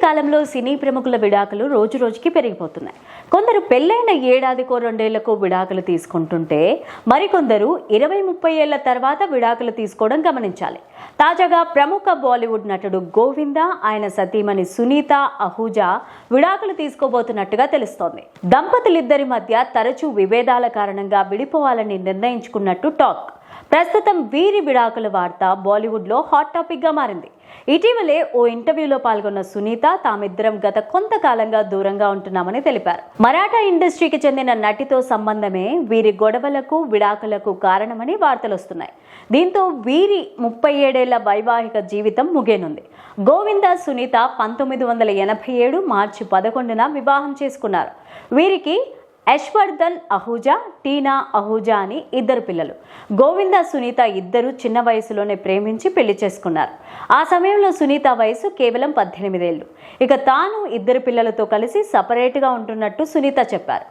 కాలంలో సినీ ప్రముఖుల విడాకులు రోజు రోజుకి పెరిగిపోతున్నాయి. కొందరు పెళ్ళైన ఏడాదికో 2 ఏళ్లకో విడాకులు తీసుకుంటుంటే మరికొందరు 20-30 ఏళ్ల తర్వాత విడాకులు తీసుకోవడం గమనించాలి. తాజాగా ప్రముఖ బాలీవుడ్ నటుడు గోవింద, ఆయన సతీమణి సునీత అహూజా విడాకులు తీసుకోబోతున్నట్టుగా తెలుస్తోంది. దంపతులిద్దరి మధ్య తరచూ విభేదాల కారణంగా విడిపోవాలని నిర్ణయించుకున్నట్టు టాక్. ప్రస్తుతం వీరి విడాకుల వార్త బాలీవుడ్ లో హాట్ టాపిక్ గా మారింది. ఇటీవలే ఓ ఇంటర్వ్యూలో పాల్గొన్న సునీత తామిద్దరం గత కొంతకాలంగా దూరంగా ఉంటున్నామని తెలిపారు. మరాఠా ఇండస్ట్రీకి చెందిన నటితో సంబంధమే వీరి గొడవలకు విడాకులకు కారణమని వార్తలొస్తున్నాయి. దీంతో వీరి 37 ఏళ్ల వైవాహిక జీవితం ముగియనుంది. గోవింద సునీత 1987 మార్చి 11న వివాహం చేసుకున్నారు. వీరికి యశ్వర్ధన్ అహూజా, టీనా అహూజా అని 2 పిల్లలు. గోవింద సునీత ఇద్దరు చిన్న వయసులోనే ప్రేమించి పెళ్లి చేసుకున్నారు. ఆ సమయంలో సునీత వయసు కేవలం 18 ఏళ్లు. ఇక తాను 2 పిల్లలతో కలిసి సపరేట్గా ఉంటున్నట్టు సునీత చెప్పారు.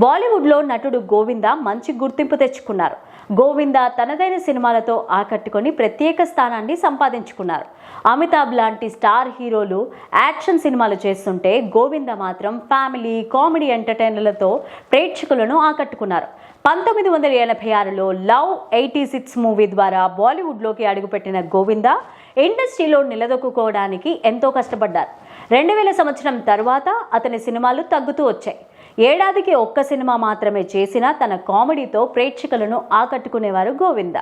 బాలీవుడ్లో నటుడు గోవింద మంచి గుర్తింపు తెచ్చుకున్నారు. గోవింద తనదైన సినిమాలతో ఆకట్టుకొని ప్రత్యేక స్థానాన్ని సంపాదించుకున్నారు. అమితాబ్ లాంటి స్టార్ హీరోలు యాక్షన్ సినిమాలు చేస్తుంటే గోవింద మాత్రం ఫ్యామిలీ కామెడీ ఎంటర్టైనర్లతో ప్రేక్షకులను ఆకట్టుకున్నారు. 1986లో లవ్ 86 మూవీ ద్వారా బాలీవుడ్లోకి అడుగుపెట్టిన గోవింద ఇండస్ట్రీలో నిలదొక్కుకోవడానికి ఎంతో కష్టపడ్డారు. 2000 సంవత్సరం తర్వాత అతని సినిమాలు తగ్గుతూ వచ్చాయి. ఏడాదికి 1 సినిమా మాత్రమే చేసినా తన కామెడీతో ప్రేక్షకులను ఆకట్టుకునేవారు గోవింద.